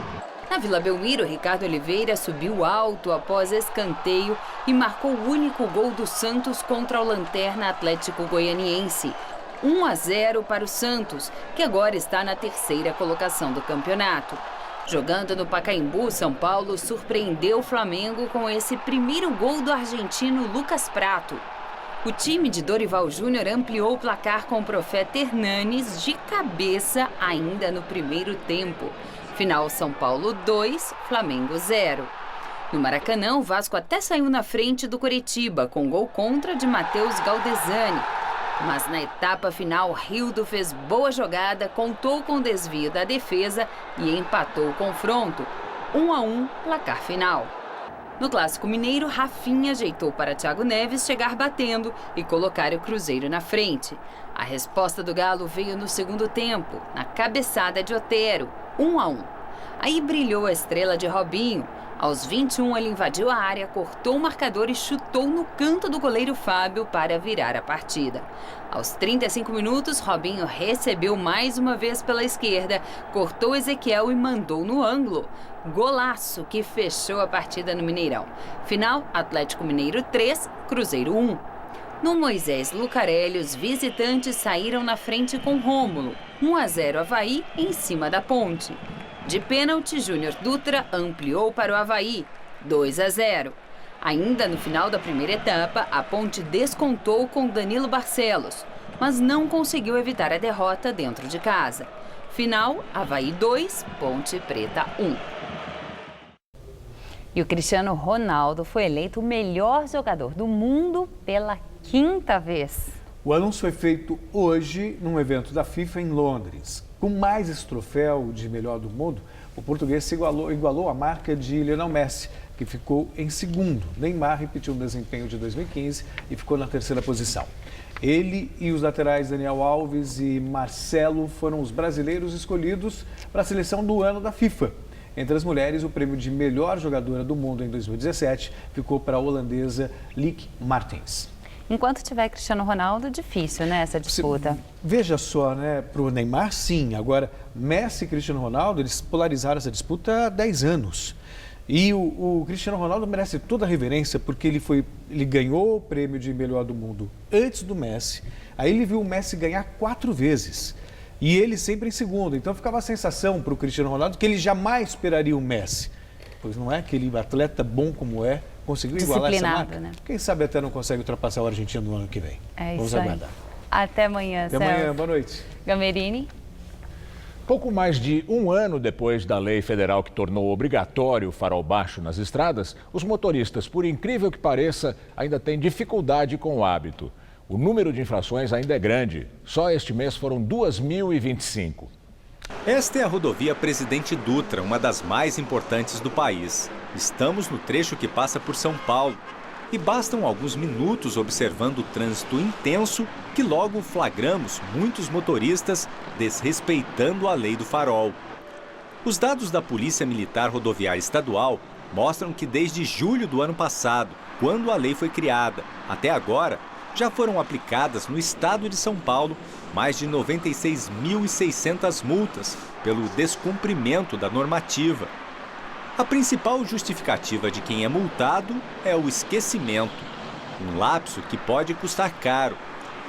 Na Vila Belmiro, Ricardo Oliveira subiu alto após escanteio e marcou o único gol do Santos contra o Lanterna Atlético Goianiense. 1-0 para o Santos, que agora está na terceira colocação do campeonato. Jogando no Pacaembu, São Paulo surpreendeu o Flamengo com esse primeiro gol do argentino Lucas Prato. O time de Dorival Júnior ampliou o placar com o Profeta Hernanes de cabeça ainda no primeiro tempo. Final São Paulo 2, Flamengo 0. No Maracanã, o Vasco até saiu na frente do Coritiba, com gol contra de Matheus Galdesani. Mas na etapa final, Rildo fez boa jogada, contou com o desvio da defesa e empatou o confronto. 1-1, placar final. No Clássico Mineiro, Rafinha ajeitou para Thiago Neves chegar batendo e colocar o Cruzeiro na frente. A resposta do Galo veio no segundo tempo, na cabeçada de Otero, 1-1. Aí brilhou a estrela de Robinho. Aos 21, ele invadiu a área, cortou o marcador e chutou no canto do goleiro Fábio para virar a partida. Aos 35 minutos, Robinho recebeu mais uma vez pela esquerda, cortou Ezequiel e mandou no ângulo. Golaço que fechou a partida no Mineirão. Final, Atlético Mineiro 3, Cruzeiro 1. No Moisés Lucarelli, os visitantes saíram na frente com Rômulo. 1-0 Avaí em cima da Ponte. De pênalti, Júnior Dutra ampliou para o Avaí, 2-0. Ainda no final da primeira etapa, a Ponte descontou com Danilo Barcelos, mas não conseguiu evitar a derrota dentro de casa. Final, Avaí 2, Ponte Preta 1. E o Cristiano Ronaldo foi eleito o melhor jogador do mundo pela 5ª vez. O anúncio foi feito hoje num evento da FIFA em Londres. Com mais esse troféu de melhor do mundo, o português se igualou a marca de Lionel Messi, que ficou em segundo. Neymar repetiu o desempenho de 2015 e ficou na 3ª posição. Ele e os laterais Daniel Alves e Marcelo foram os brasileiros escolhidos para a seleção do ano da FIFA. Entre as mulheres, o prêmio de melhor jogadora do mundo em 2017 ficou para a holandesa Lieke Martens. Enquanto tiver Cristiano Ronaldo, difícil, né, essa disputa. Veja só, né, para o Neymar, sim. Agora, Messi e Cristiano Ronaldo, eles polarizaram essa disputa há 10 anos. E o Cristiano Ronaldo merece toda a reverência, porque ele ganhou o prêmio de melhor do mundo antes do Messi. Aí ele viu o Messi ganhar 4 vezes. E ele sempre em segundo. Então ficava a sensação para o Cristiano Ronaldo que ele jamais esperaria o Messi. Pois não é aquele atleta bom como é, conseguiu igualar essa marca. Né? Quem sabe até não consegue ultrapassar o argentino no ano que vem. Vamos aguardar. Até amanhã, Até amanhã, boa noite. Gamerini. Pouco mais de um ano depois da lei federal que tornou obrigatório o farol baixo nas estradas, os motoristas, por incrível que pareça, ainda têm dificuldade com o hábito. O número de infrações ainda é grande. Só este mês foram 2.025. Esta é a rodovia Presidente Dutra, uma das mais importantes do país. Estamos no trecho que passa por São Paulo. E bastam alguns minutos observando o trânsito intenso que logo flagramos muitos motoristas desrespeitando a lei do farol. Os dados da Polícia Militar Rodoviária Estadual mostram que desde julho do ano passado, quando a lei foi criada, até agora, já foram aplicadas no estado de São Paulo mais de 96.600 multas pelo descumprimento da normativa. A principal justificativa de quem é multado é o esquecimento, um lapso que pode custar caro.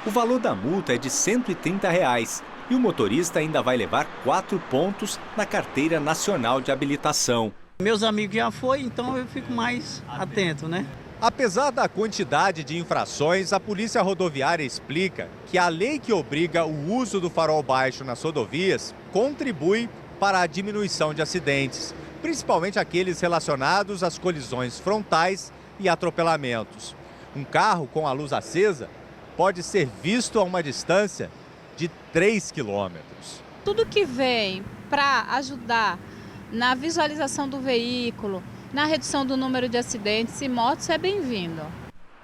O valor da multa é de R$ 130 e o motorista ainda vai levar 4 pontos na Carteira Nacional de Habilitação. Meus amigos já foi, então eu fico mais atento, né? Apesar da quantidade de infrações, a Polícia Rodoviária explica que a lei que obriga o uso do farol baixo nas rodovias contribui para a diminuição de acidentes, principalmente aqueles relacionados às colisões frontais e atropelamentos. Um carro com a luz acesa pode ser visto a uma distância de 3 quilômetros. Tudo que vem para ajudar na visualização do veículo, na redução do número de acidentes e mortes é bem-vindo.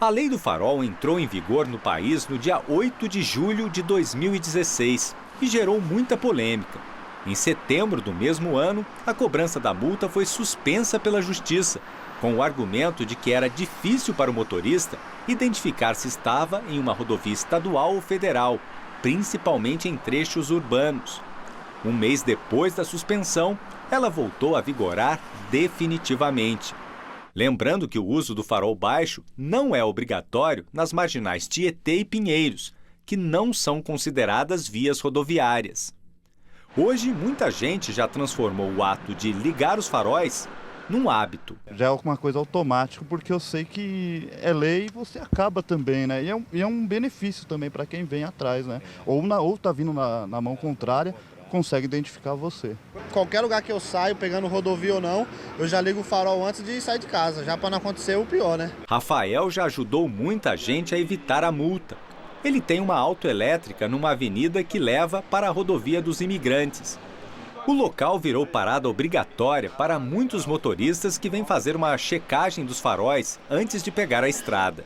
A Lei do Farol entrou em vigor no país no dia 8 de julho de 2016 e gerou muita polêmica. Em setembro do mesmo ano, a cobrança da multa foi suspensa pela Justiça, com o argumento de que era difícil para o motorista identificar se estava em uma rodovia estadual ou federal, principalmente em trechos urbanos. Um mês depois da suspensão, ela voltou a vigorar definitivamente. Lembrando que o uso do farol baixo não é obrigatório nas marginais Tietê e Pinheiros, que não são consideradas vias rodoviárias. Hoje, muita gente já transformou o ato de ligar os faróis num hábito. Já é alguma coisa automática, porque eu sei que é lei e você acaba também, né? E é um benefício também para quem vem atrás, né? Ou tá vindo na mão contrária, consegue identificar você. Qualquer lugar que eu saio, pegando rodovia ou não, eu já ligo o farol antes de sair de casa, já para não acontecer o pior, né? Rafael já ajudou muita gente a evitar a multa. Ele tem uma autoelétrica numa avenida que leva para a rodovia dos Imigrantes. O local virou parada obrigatória para muitos motoristas que vêm fazer uma checagem dos faróis antes de pegar a estrada.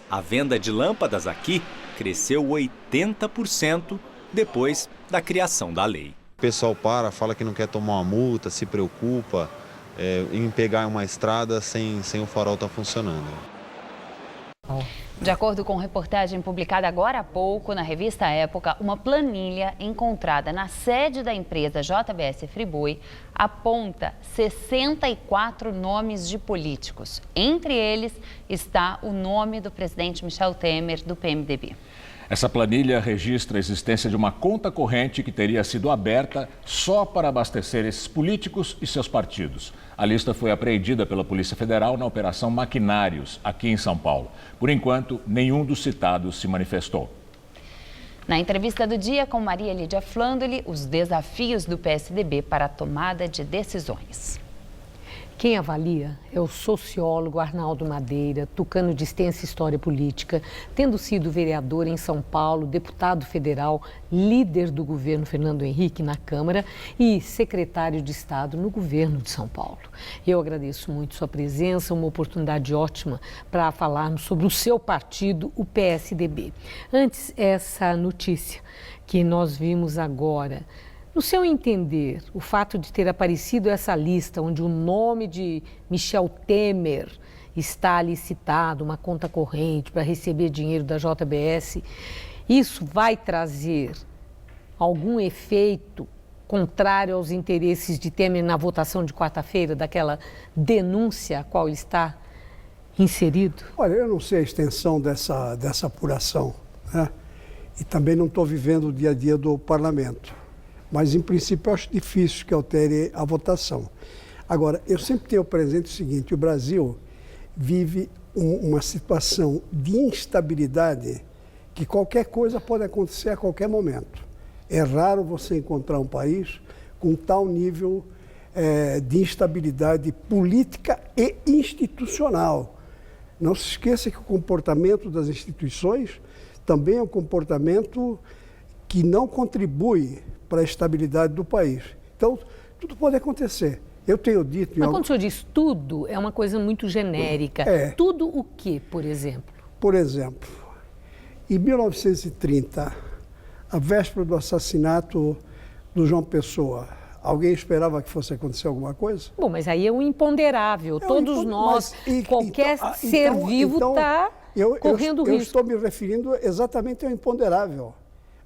A venda de lâmpadas aqui cresceu 80% depois da criação da lei. O pessoal fala que não quer tomar uma multa, se preocupa em pegar uma estrada sem o farol estar funcionando. De acordo com reportagem publicada agora há pouco na revista Época, uma planilha encontrada na sede da empresa JBS Friboi aponta 64 nomes de políticos. Entre eles está o nome do presidente Michel Temer, do PMDB. Essa planilha registra a existência de uma conta corrente que teria sido aberta só para abastecer esses políticos e seus partidos. A lista foi apreendida pela Polícia Federal na Operação Maquinários, aqui em São Paulo. Por enquanto, nenhum dos citados se manifestou. Na entrevista do dia com Maria Lídia Flandoli, os desafios do PSDB para a tomada de decisões. Quem avalia é o sociólogo Arnaldo Madeira, tucano de extensa história política, tendo sido vereador em São Paulo, deputado federal, líder do governo Fernando Henrique na Câmara e secretário de Estado no governo de São Paulo. Eu agradeço muito sua presença, uma oportunidade ótima para falarmos sobre o seu partido, o PSDB. Antes, essa notícia que nós vimos agora. No seu entender, o fato de ter aparecido essa lista onde o nome de Michel Temer está ali citado, uma conta corrente para receber dinheiro da JBS, isso vai trazer algum efeito contrário aos interesses de Temer na votação de quarta-feira, daquela denúncia a qual ele está inserido? Olha, eu não sei a extensão dessa apuração, né? E também não estou vivendo o dia a dia do parlamento. Mas, em princípio, eu acho difícil que altere a votação. Agora, eu sempre tenho presente o seguinte: o Brasil vive uma situação de instabilidade que qualquer coisa pode acontecer a qualquer momento. É raro você encontrar um país com tal nível de instabilidade política e institucional. Não se esqueça que o comportamento das instituições também é um comportamento que não contribui para a estabilidade do país. Então, tudo pode acontecer. Eu tenho dito... Mas quando o senhor diz tudo, é uma coisa muito genérica. Tudo o quê, por exemplo? Por exemplo, em 1930, a véspera do assassinato do João Pessoa, alguém esperava que fosse acontecer alguma coisa? Bom, mas aí é um imponderável. Todos nós, qualquer ser vivo está correndo risco. Eu estou me referindo exatamente ao imponderável.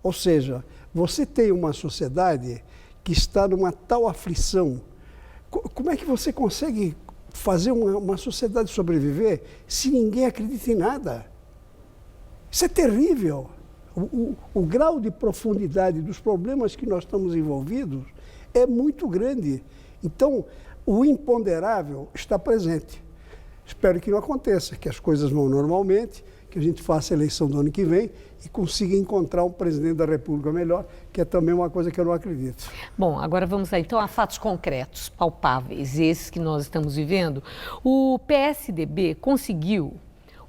Ou seja, você tem uma sociedade que está numa tal aflição. Como é que você consegue fazer uma sociedade sobreviver se ninguém acredita em nada? Isso é terrível. O grau de profundidade dos problemas que nós estamos envolvidos é muito grande. Então, o imponderável está presente. Espero que não aconteça, que as coisas vão normalmente, que a gente faça a eleição do ano que vem e consiga encontrar um presidente da República melhor, que é também uma coisa que eu não acredito. Bom, agora vamos lá, então, a fatos concretos, palpáveis, esses que nós estamos vivendo. O PSDB conseguiu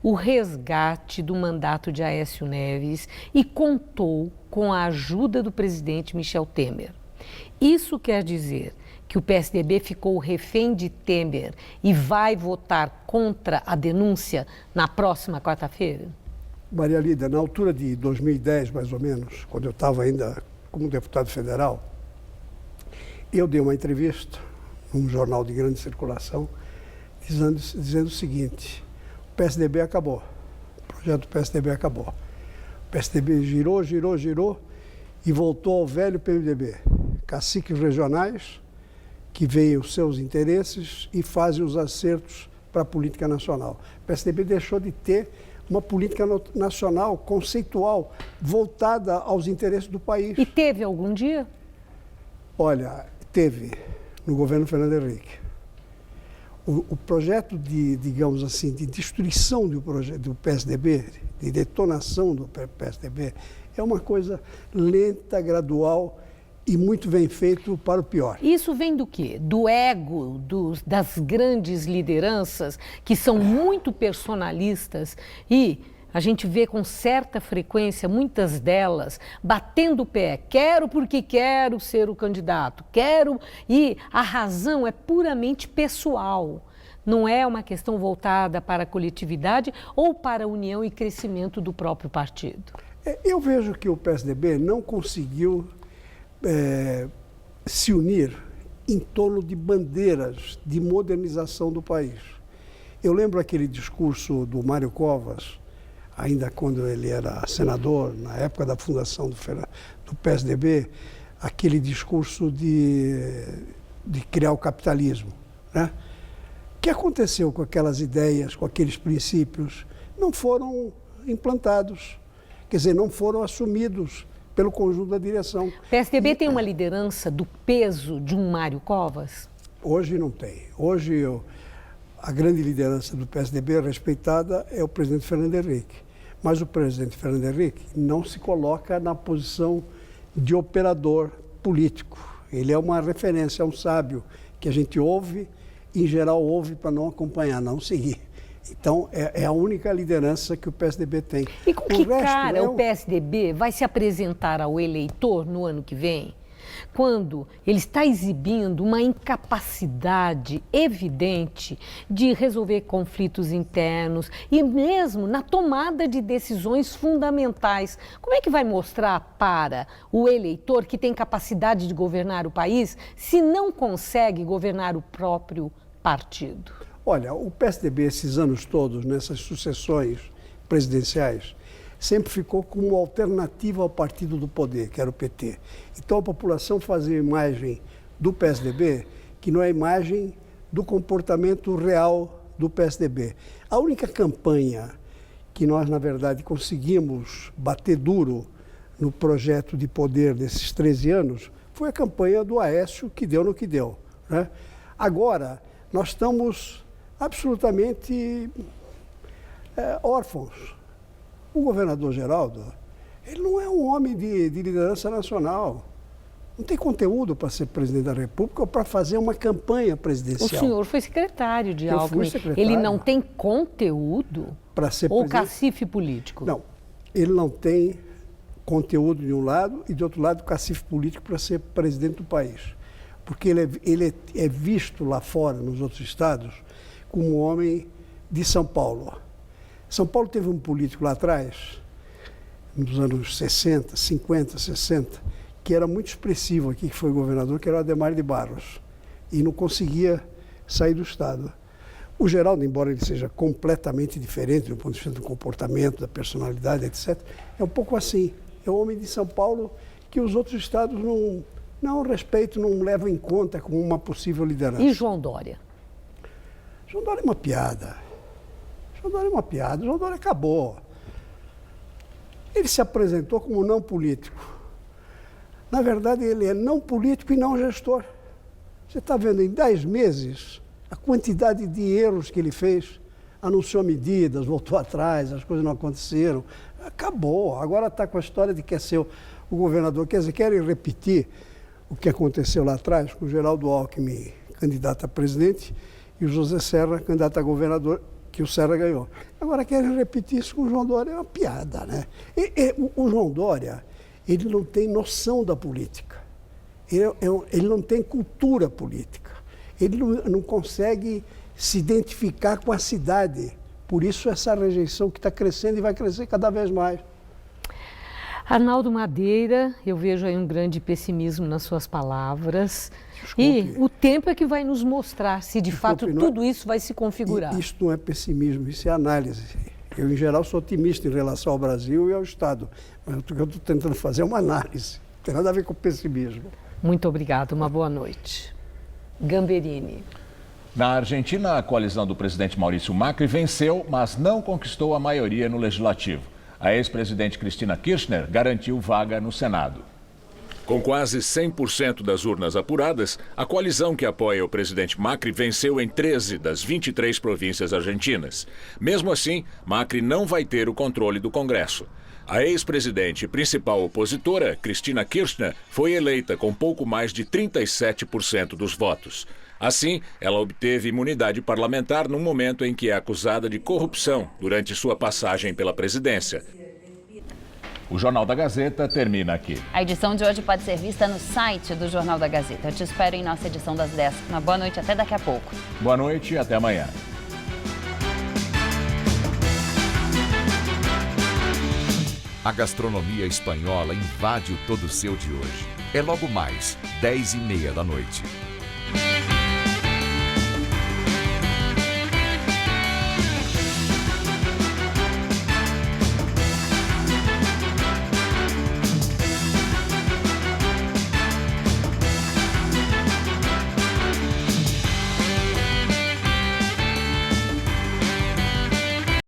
o resgate do mandato de Aécio Neves e contou com a ajuda do presidente Michel Temer. Isso quer dizer que o PSDB ficou refém de Temer e vai votar contra a denúncia na próxima quarta-feira? Maria Lídia, na altura de 2010, mais ou menos, quando eu estava ainda como deputado federal, eu dei uma entrevista num jornal de grande circulação dizendo o seguinte: o PSDB acabou, o projeto do PSDB acabou. O PSDB girou e voltou ao velho PMDB, caciques regionais que veem os seus interesses e fazem os acertos para a política nacional. O PSDB deixou de ter uma política nacional conceitual voltada aos interesses do país. E teve algum dia? Olha, teve no governo Fernando Henrique. O projeto de, digamos assim, de destruição do PSDB, de detonação do PSDB, é uma coisa lenta, gradual e muito bem feito para o pior. Isso vem do quê? Do ego das grandes lideranças, que são muito personalistas, e a gente vê com certa frequência, muitas delas, batendo o pé. Quero porque quero ser o candidato, quero... E a razão é puramente pessoal. Não é uma questão voltada para a coletividade ou para a união e crescimento do próprio partido. Eu vejo que o PSDB não conseguiu se unir em torno de bandeiras de modernização do país. Eu lembro aquele discurso do Mário Covas, ainda quando ele era senador, na época da fundação do PSDB, aquele discurso de criar o capitalismo, né? O que aconteceu com aquelas ideias, com aqueles princípios? Não foram implantados, quer dizer, não foram assumidos pelo conjunto da direção. O PSDB tem uma liderança do peso de um Mário Covas? Hoje não tem. Hoje a grande liderança do PSDB respeitada é o presidente Fernando Henrique. Mas o presidente Fernando Henrique não se coloca na posição de operador político. Ele é uma referência, é um sábio que a gente ouve, em geral ouve para não acompanhar, não seguir. Então, é a única liderança que o PSDB tem. E com que cara o PSDB vai se apresentar ao eleitor no ano que vem, quando ele está exibindo uma incapacidade evidente de resolver conflitos internos e mesmo na tomada de decisões fundamentais? Como é que vai mostrar para o eleitor que tem capacidade de governar o país se não consegue governar o próprio partido? Olha, o PSDB, esses anos todos, nessas sucessões presidenciais, sempre ficou como alternativa ao partido do poder, que era o PT. Então a população fazia a imagem do PSDB, que não é a imagem do comportamento real do PSDB. A única campanha que nós, na verdade, conseguimos bater duro no projeto de poder desses 13 anos foi a campanha do Aécio, que deu no que deu, né? Agora, nós estamos absolutamente órfãos. O governador Geraldo, ele não é um homem de liderança nacional. Não tem conteúdo para ser presidente da República ou para fazer uma campanha presidencial. O senhor foi secretário de Alckmin. Ele não tem conteúdo para ser ou cacife político? Não, ele não tem conteúdo de um lado e, de outro lado, cacife político para ser presidente do país. Porque ele é visto lá fora, nos outros estados, como um homem de São Paulo. São Paulo teve um político lá atrás, nos anos 60, 50, 60, que era muito expressivo aqui, que foi governador, que era o Adhemar de Barros, e não conseguia sair do estado. O Geraldo, embora ele seja completamente diferente do ponto de vista do comportamento, da personalidade, etc., é um pouco assim. É um homem de São Paulo que os outros estados não respeitam, não levam em conta como uma possível liderança. E João Dória? João Dória é uma piada. João Dória é uma piada. João Dória acabou. Ele se apresentou como não político. Na verdade, ele é não político e não gestor. Você está vendo, em 10 meses, a quantidade de erros que ele fez. Anunciou medidas, voltou atrás, as coisas não aconteceram. Acabou. Agora está com a história de que quer ser o governador. Quer dizer, querem repetir o que aconteceu lá atrás com o Geraldo Alckmin, candidato a presidente, e o José Serra, candidato a governador, que o Serra ganhou. Agora querem repetir isso com o João Dória, é uma piada, né? O João Dória, ele não tem noção da política, ele não tem cultura política, ele não consegue se identificar com a cidade. Por isso essa rejeição que está crescendo e vai crescer cada vez mais. Arnaldo Madeira, eu vejo aí um grande pessimismo nas suas palavras. Desculpe. E o tempo é que vai nos mostrar se de fato tudo isso vai se configurar. Isso não é pessimismo, isso é análise. Eu, em geral, sou otimista em relação ao Brasil e ao Estado. Mas o que eu estou tentando fazer é uma análise. Não tem nada a ver com pessimismo. Muito obrigada, uma boa noite. Gamberini. Na Argentina, a coalizão do presidente Maurício Macri venceu, mas não conquistou a maioria no Legislativo. A ex-presidente Cristina Kirchner garantiu vaga no Senado. Com quase 100% das urnas apuradas, a coalizão que apoia o presidente Macri venceu em 13 das 23 províncias argentinas. Mesmo assim, Macri não vai ter o controle do Congresso. A ex-presidente e principal opositora, Cristina Kirchner, foi eleita com pouco mais de 37% dos votos. Assim, ela obteve imunidade parlamentar num momento em que é acusada de corrupção durante sua passagem pela presidência. O Jornal da Gazeta termina aqui. A edição de hoje pode ser vista no site do Jornal da Gazeta. Eu te espero em nossa edição das 10. Uma boa noite, até daqui a pouco. Boa noite e até amanhã. A gastronomia espanhola invade o Todo Seu de hoje. É logo mais, 10h30 da noite.